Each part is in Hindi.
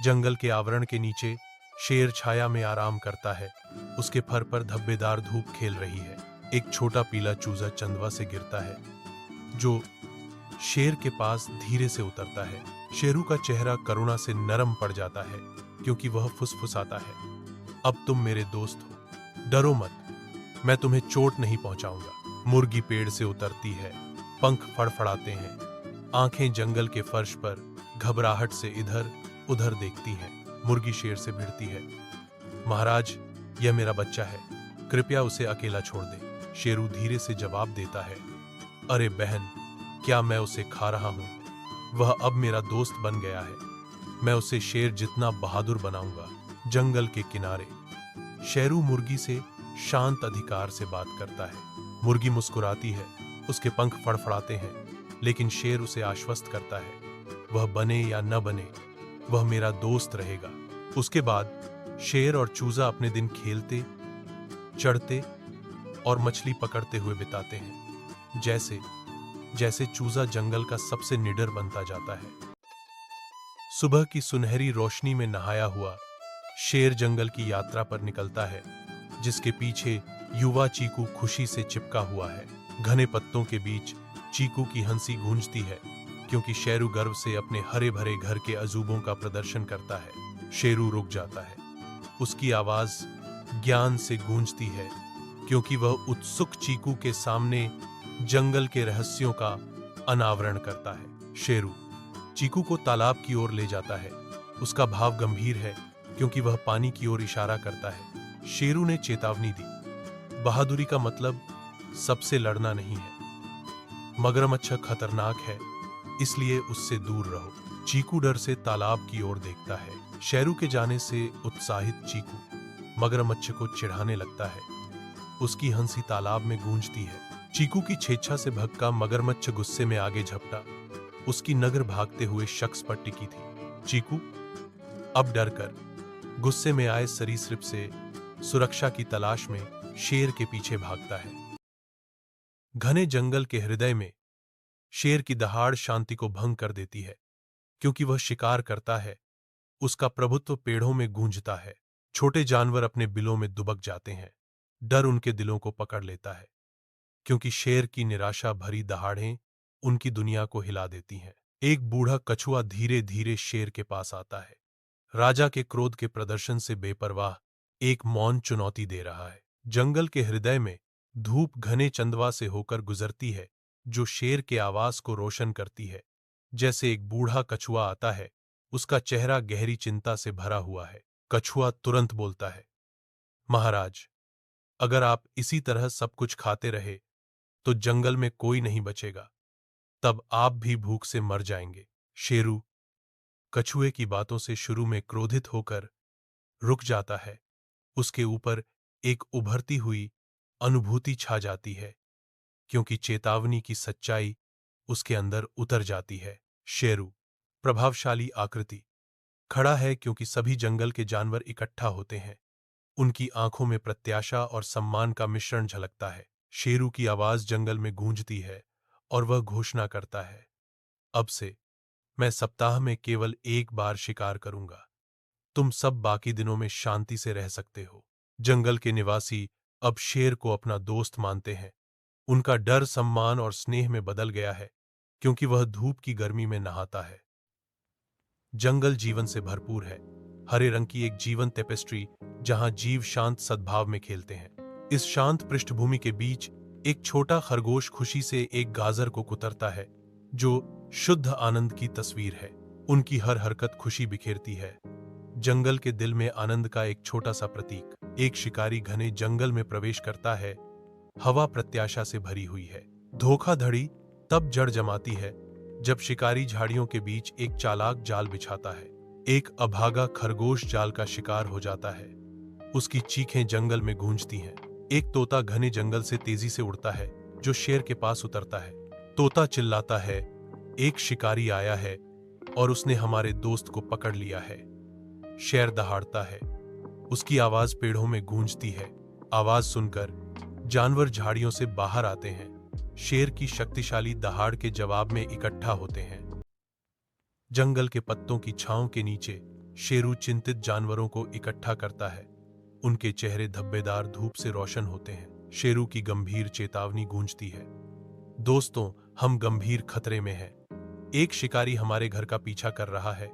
जंगल के आवरण के नीचे शेर छाया में आराम करता है। उसके फर पर धब्बेदार धूप खेल रही है। एक छोटा पीला चूजा चंदवा से गिरता है, जो शेर के पास धीरे से उतरता है। शेरू का चेहरा करुणा से नरम पड़ जाता है, क्योंकि वह फुसफुसाता है, अब तुम मेरे दोस्त हो, डरो मत, मैं तुम्हें चोट नहीं पहुंचाऊंगा। मुर्गी पेड़ से उतरती है, पंख फड़फड़ाते हैं, आंखें जंगल के फर्श पर घबराहट से इधर उधर देखती हैं। मुर्गी शेर से भिड़ती है, महाराज, यह मेरा बच्चा है, कृपया उसे अकेला छोड़ दे। शेरू धीरे से जवाब देता है, अरे बहन, क्या मैं उसे खा रहा हूं? वह अब मेरा दोस्त बन गया है। मैं उसे शेर जितना बहादुर बनाऊंगा। जंगल के किनारे शेरू मुर्गी से शांत अधिकार से बात करता है। मुर्गी मुस्कुराती है, उसके पंख फड़फड़ाते हैं, लेकिन शेर उसे आश्वस्त करता है, वह बने या न बने, वह मेरा दोस्त रहेगा। उसके बाद शेर और चूजा अपने दिन खेलते, चढ़ते और मछली पकड़ते हुए बिताते हैं। जैसे जैसे चूजा जंगल का सबसे निडर बनता जाता है। सुबह की सुनहरी रोशनी में नहाया हुआ शेर जंगल की यात्रा पर निकलता है, जिसके पीछे युवा चीकू खुशी से चिपका हुआ है। घने पत्तों के बीच चीकू की हंसी गूंजती है, क्योंकि शेरू गर्व से अपने हरे भरे घर के अजूबों का प्रदर्शन करता है। शेरू रुक जाता है, उसकी आवाज ज्ञान से गूंजती है, क्योंकि वह उत्सुक चीकू के सामने जंगल के रहस्यों का अनावरण करता है। शेरू चीकू को तालाब की ओर ले जाता है। उसका भाव गंभीर है, क्योंकि वह पानी की ओर इशारा करता है। शेरू ने चेतावनी दी, बहादुरी का मतलब सबसे लड़ना नहीं है। मगरमच्छ खतरनाक है, इसलिए उससे दूर रहो। चीकू डर से तालाब की ओर देखता है। शेरू के जाने से उत्साहित चीकू मगरमच्छ को चिढ़ाने लगता है। उसकी हंसी तालाब में गूंजती है। चीकू की छेच्छा से भक्का मगरमच्छ गुस्से में आगे झपटा। उसकी नगर भागते हुए शख्स पर टिकी थी। चीकू अब डरकर गुस्से में आए सरीसृप से सुरक्षा की तलाश में शेर के पीछे भागता है। घने जंगल के हृदय में शेर की दहाड़ शांति को भंग कर देती है, क्योंकि वह शिकार करता है। उसका प्रभुत्व पेड़ों में गूंजता है। छोटे जानवर अपने बिलों में दुबक जाते हैं। डर उनके दिलों को पकड़ लेता है, क्योंकि शेर की निराशा भरी दहाड़ें उनकी दुनिया को हिला देती हैं। एक बूढ़ा कछुआ धीरे धीरे शेर के पास आता है। राजा के क्रोध के प्रदर्शन से बेपरवाह एक मौन चुनौती दे रहा है। जंगल के हृदय में धूप घने चंदवा से होकर गुजरती है, जो शेर के आवाज को रोशन करती है। जैसे एक बूढ़ा कछुआ आता है, उसका चेहरा गहरी चिंता से भरा हुआ है। कछुआ तुरंत बोलता है, महाराज, अगर आप इसी तरह सब कुछ खाते रहे तो जंगल में कोई नहीं बचेगा, तब आप भी भूख से मर जाएंगे। शेरू कछुए की बातों से शुरू में क्रोधित होकर रुक जाता है। उसके ऊपर एक उभरती हुई अनुभूति छा जाती है, क्योंकि चेतावनी की सच्चाई उसके अंदर उतर जाती है। शेरू प्रभावशाली आकृति खड़ा है, क्योंकि सभी जंगल के जानवर इकट्ठा होते हैं। उनकी आंखों में प्रत्याशा और सम्मान का मिश्रण झलकता है। शेरू की आवाज जंगल में गूंजती है और वह घोषणा करता है, अब से मैं सप्ताह में केवल एक बार शिकार करूंगा। तुम सब बाकी दिनों में शांति से रह सकते हो। जंगल के निवासी अब शेर को अपना दोस्त मानते हैं। उनका डर सम्मान और स्नेह में बदल गया है, क्योंकि वह धूप की गर्मी में नहाता है। जंगल जीवन से भरपूर है, हरे रंग की एक जीवंत टेपेस्ट्री, जहां जीव शांत सद्भाव में खेलते हैं। इस शांत पृष्ठभूमि के बीच एक छोटा खरगोश खुशी से एक गाजर को कुतरता है, जो शुद्ध आनंद की तस्वीर है। उनकी हर हरकत खुशी बिखेरती है। जंगल के दिल में आनंद का एक छोटा सा प्रतीक। एक शिकारी घने जंगल में प्रवेश करता है। हवा प्रत्याशा से भरी हुई है। धोखाधड़ी तब जड़ जमाती है जब शिकारी झाड़ियों के बीच एक चालाक जाल बिछाता है। एक अभागा खरगोश जाल का शिकार हो जाता है। उसकी चीखें जंगल में गूंजती हैं। एक तोता घने जंगल से तेजी से उड़ता है, जो शेर के पास उतरता है। तोता चिल्लाता है, एक शिकारी आया है और उसने हमारे दोस्त को पकड़ लिया है। शेर दहाड़ता है, उसकी आवाज पेड़ों में गूंजती है। आवाज सुनकर जानवर झाड़ियों से बाहर आते हैं। शेर की शक्तिशाली दहाड़ के जवाब में इकट्ठा होते हैं। जंगल के पत्तों की छांव के नीचे शेरू चिंतित जानवरों को इकट्ठा करता है। उनके चेहरे धब्बेदार धूप से रोशन होते हैं। शेरू की गंभीर चेतावनी गूंजती है, दोस्तों, हम गंभीर खतरे में हैं। एक शिकारी हमारे घर का पीछा कर रहा है,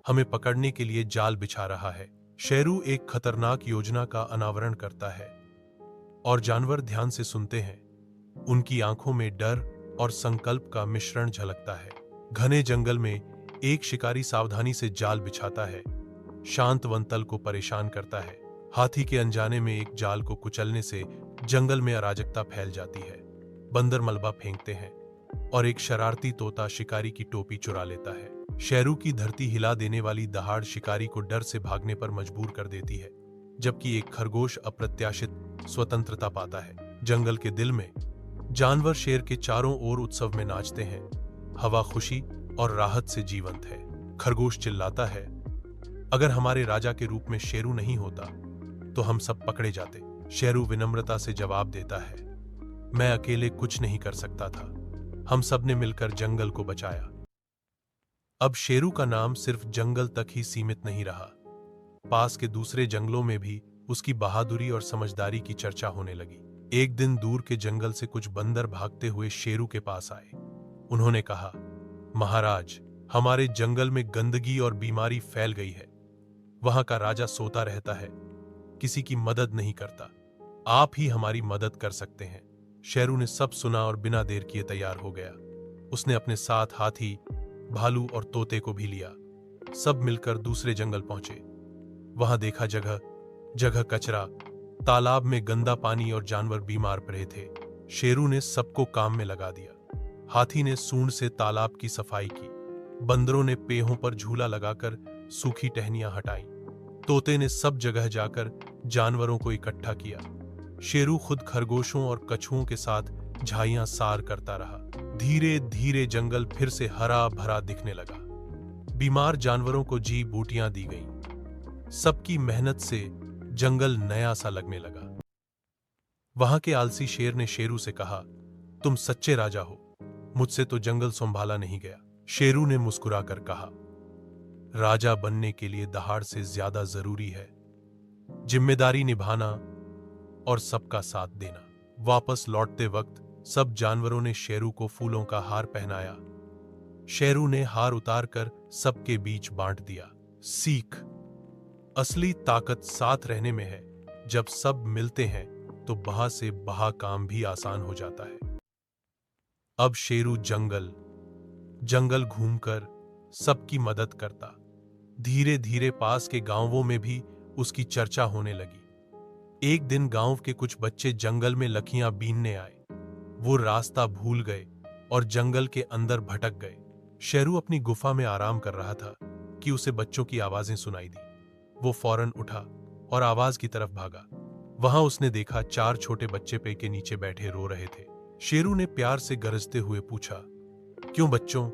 हमें पकड़ने के लिए जाल बिछा रहा है। शेरू एक खतरनाक योजना का अनावरण करता है और जानवर ध्यान से सुनते हैं। उनकी आंखों में डर और संकल्प का मिश्रण झलकता है। घने जंगल में एक शिकारी सावधानी से जाल बिछाता है, शांत वनतल को परेशान करता है। हाथी के अनजाने में एक जाल को कुचलने से जंगल में अराजकता फैल जाती है। बंदर मलबा फेंकते हैं और एक शरारती तोता शिकारी की टोपी चुरा लेता है। शेरू की धरती हिला देने वाली दहाड़ शिकारी को डर से भागने पर मजबूर कर देती है, जबकि एक खरगोश अप्रत्याशित स्वतंत्रता पाता है। जंगल के दिल में जानवर शेर के चारों ओर उत्सव में नाचते हैं। हवा खुशी और राहत से जीवंत है। खरगोश चिल्लाता है, अगर हमारे राजा के रूप में शेरू नहीं होता तो हम सब पकड़े जाते। शेरू विनम्रता से जवाब देता है, मैं अकेले कुछ नहीं कर सकता था, हम सब ने मिलकर जंगल को बचाया। अब शेरू का नाम सिर्फ जंगल तक ही सीमित नहीं रहा। पास के दूसरे जंगलों में भी उसकी बहादुरी और समझदारी की चर्चा होने लगी। एक दिन दूर के जंगल से कुछ बंदर भागते हुए शेरू के पास आए। उन्होंने कहा, महाराज, हमारे जंगल में गंदगी और बीमारी फैल गई है। वहां का राजा सोता रहता है, किसी की मदद नहीं करता। आप ही हमारी मदद कर सकते हैं। शेरू ने सब सुना और बिना देर किए तैयार हो गया। उसने अपने साथ हाथी, भालू और तोते को भी लिया। सब मिलकर दूसरे जंगल पहुंचे। वहां देखा जगह जगह कचरा, तालाब में गंदा पानी और जानवर बीमार पड़े थे। शेरू ने सबको काम में लगा दिया। हाथी ने सूंड से तालाब की सफाई की। बंदरों ने पेहों पर झूला लगाकर सूखी टहनियां हटाई। तोते ने सब जगह जाकर जानवरों को इकट्ठा किया। शेरू खुद खरगोशों और कछुओं के साथ झाइयां सार करता रहा। धीरे धीरे जंगल फिर से हरा भरा दिखने लगा। बीमार जानवरों को जी बूटियां दी गईं। सबकी मेहनत से जंगल नया सा लगने लगा। वहां के आलसी शेर ने शेरू से कहा, तुम सच्चे राजा हो, मुझसे तो जंगल संभाला नहीं गया। शेरू ने मुस्कुराकर कहा, राजा बनने के लिए दहाड़ से ज्यादा जरूरी है जिम्मेदारी निभाना और सबका साथ देना। वापस लौटते वक्त सब जानवरों ने शेरू को फूलों का हार पहनाया। शेरू ने हार उतारकर सबके बीच बांट दिया। सीख, असली ताकत साथ रहने में है। जब सब मिलते हैं तो बहा से बहा काम भी आसान हो जाता है। अब शेरू जंगल जंगल घूमकर सबकी मदद करता। धीरे धीरे पास के गांवों में भी उसकी चर्चा होने लगी। एक दिन गांव के कुछ बच्चे जंगल में लखियां बीनने आए। वो रास्ता भूल गए और जंगल के अंदर भटक गए। शेरू अपनी गुफा में आराम कर रहा था कि उसे बच्चों की आवाजें सुनाई दी। वो फौरन उठा और आवाज की तरफ भागा। वहां उसने देखा 4 छोटे बच्चे पेड़ के नीचे बैठे रो रहे थे। शेरू ने प्यार से गरजते हुए पूछा, क्यों बच्चों,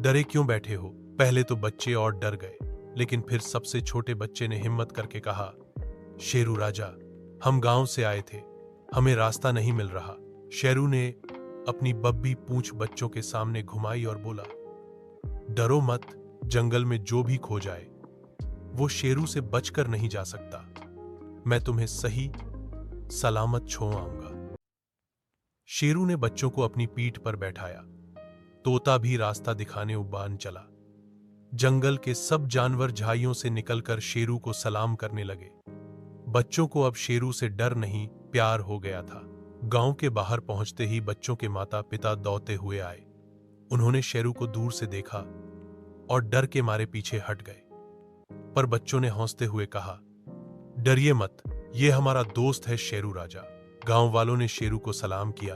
डरे क्यों बैठे हो? पहले तो बच्चे और डर गए, लेकिन फिर सबसे छोटे बच्चे ने हिम्मत करके कहा, शेरू राजा, हम गांव से आए थे, हमें रास्ता नहीं मिल रहा। शेरू ने अपनी बब्बी पूंछ बच्चों के सामने घुमाई और बोला, डरो मत, जंगल में जो भी खो जाए वो शेरू से बचकर नहीं जा सकता। मैं तुम्हें सही सलामत छोड़ आऊंगा। शेरू ने बच्चों को अपनी पीठ पर बैठाया। तोता भी रास्ता दिखाने उबान चला। जंगल के सब जानवर झाइयों से निकलकर शेरू को सलाम करने लगे। बच्चों को अब शेरू से डर नहीं, प्यार हो गया था। गांव के बाहर पहुंचते ही बच्चों के माता पिता दौड़ते हुए आए। उन्होंने शेरू को दूर से देखा और डर के मारे पीछे हट गए। पर बच्चों ने हंसते हुए कहा, डरिए मत, ये हमारा दोस्त है शेरू राजा। गांव वालों ने शेरू को सलाम किया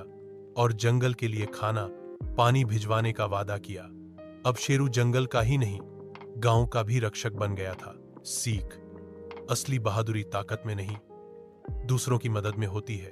और जंगल के लिए खाना पानी भिजवाने का वादा किया। अब शेरू जंगल का ही नहीं, गांव का भी रक्षक बन गया था। सीख, असली बहादुरी ताकत में नहीं, दूसरों की मदद में होती है।